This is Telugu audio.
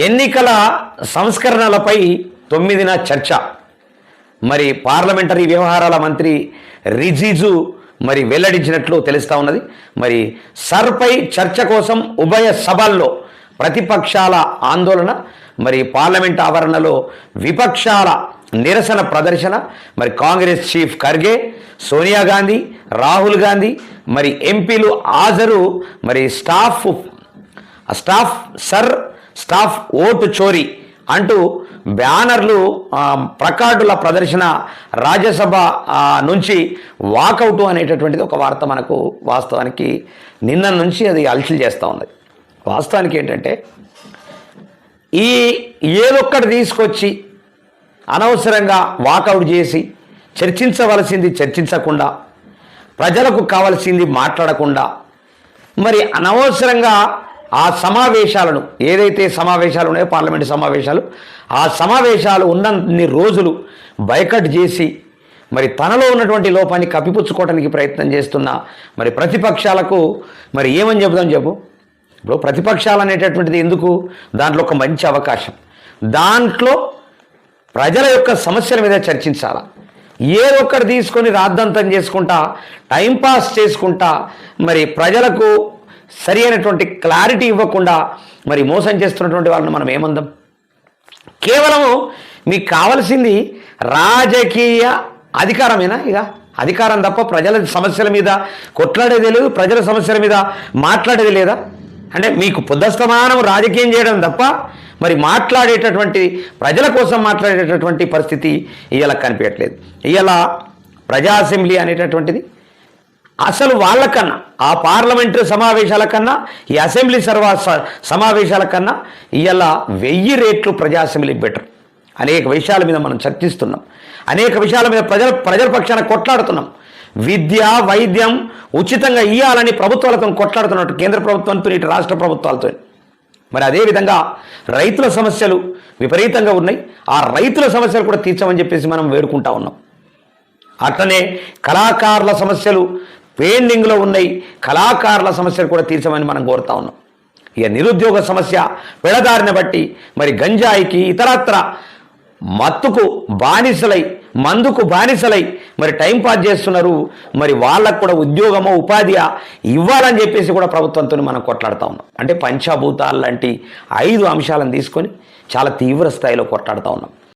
ఎన్నికల సంస్కరణలపై 9న చర్చ. మరి పార్లమెంటరీ వ్యవహారాల మంత్రి రిజిజు మరి వెల్లడించినట్లు తెలుస్తూ ఉన్నది. మరి సర్పై చర్చ కోసం ఉభయ సభల్లో ప్రతిపక్షాల ఆందోళన, మరి పార్లమెంట్ ఆవరణలో విపక్షాల నిరసన ప్రదర్శన, మరి కాంగ్రెస్ చీఫ్ ఖర్గే, సోనియా గాంధీ, రాహుల్ గాంధీ, మరి ఎంపీలు హాజరు, మరి స్టాఫ్ ఓటు చోరీ అంటూ బ్యానర్లు, ప్లకార్డుల ప్రదర్శన, రాజ్యసభ నుంచి వాకౌట్ అనేటటువంటిది ఒక వార్త మనకు వాస్తవానికి నిన్న నుంచి అది అలసిల్ చేస్తూ ఉంది. వాస్తవానికి ఏంటంటే ఏదొక్కటి తీసుకొచ్చి అనవసరంగా వాకౌట్ చేసి చర్చించవలసింది చర్చించకుండా, ప్రజలకు కావాల్సింది మాట్లాడకుండా, మరి అనవసరంగా ఆ సమావేశాలను, ఏదైతే సమావేశాలు ఉన్నాయో పార్లమెంటు సమావేశాలు, ఆ సమావేశాలు ఉన్నన్ని రోజులు బైకట్ చేసి మరి తనలో ఉన్నటువంటి లోపాన్ని కప్పిపుచ్చుకోవడానికి ప్రయత్నం చేస్తున్న మరి ప్రతిపక్షాలకు మరి ఏమని చెబుదాం చెప్పు. ఇప్పుడు ప్రతిపక్షాలు అనేటటువంటిది ఎందుకు, దాంట్లో ఒక మంచి అవకాశం. దాంట్లో ప్రజల యొక్క సమస్యల మీద చర్చించాలా. ఏదో ఒక్కటి తీసుకొని రాద్ధాంతం చేసుకుంటా, టైంపాస్ చేసుకుంటా, మరి ప్రజలకు సరి అయినటువంటి క్లారిటీ ఇవ్వకుండా మరి మోసం చేస్తున్నటువంటి వాళ్ళని మనం ఏమందాం. కేవలము మీకు కావాల్సింది రాజకీయ అధికారమేనా? ఇక అధికారం తప్ప ప్రజల సమస్యల మీద కొట్లాడేది లేదు, ప్రజల సమస్యల మీద మాట్లాడేది లేదా? అంటే మీకు పొద్దస్తమానం రాజకీయం చేయడం తప్ప మరి మాట్లాడేటటువంటి, ప్రజల కోసం మాట్లాడేటటువంటి పరిస్థితి ఇవాళ కనిపించట్లేదు. ఇవాళ ప్రజా అసెంబ్లీ అనేటటువంటిది అసలు వాళ్ళకన్నా, ఆ పార్లమెంటరీ సమావేశాల కన్నా, ఈ అసెంబ్లీ సమావేశాల కన్నా ఇవాళ 1000 రెట్లు ప్రజా అసెంబ్లీ బెటర్. అనేక విషయాల మీద మనం చర్చిస్తున్నాం, అనేక విషయాల మీద ప్రజల పక్షాన కొట్లాడుతున్నాం. విద్య, వైద్యం ఉచితంగా ఇవ్వాలని ప్రభుత్వాలతో కొట్లాడుతున్నట్టు కేంద్ర ప్రభుత్వంతో, ఇటు రాష్ట్ర ప్రభుత్వాలతో. మరి అదేవిధంగా రైతుల సమస్యలు విపరీతంగా ఉన్నాయి. ఆ రైతుల సమస్యలు కూడా తీర్చమని చెప్పేసి మనం వేడుకుంటా ఉన్నాం. అట్లనే కళాకారుల సమస్యలు పెండింగ్లో ఉన్నాయి, కళాకారుల సమస్యలు కూడా తీర్చమని మనం కోరుతా ఉన్నాం. ఇక నిరుద్యోగ సమస్య పెడదారిన బట్టి మరి గంజాయికి, ఇతరత్ర మత్తుకు బానిసలై, మందుకు బానిసలై మరి టైంపాస్ చేస్తున్నారు. మరి వాళ్ళకు కూడా ఉద్యోగమో ఉపాధి ఇవ్వాలని చెప్పేసి కూడా ప్రభుత్వంతో మనం కొట్లాడుతూ ఉన్నాం. అంటే పంచభూతాలు లాంటి 5 అంశాలను తీసుకొని చాలా తీవ్ర స్థాయిలో కొట్లాడుతూ ఉన్నాం.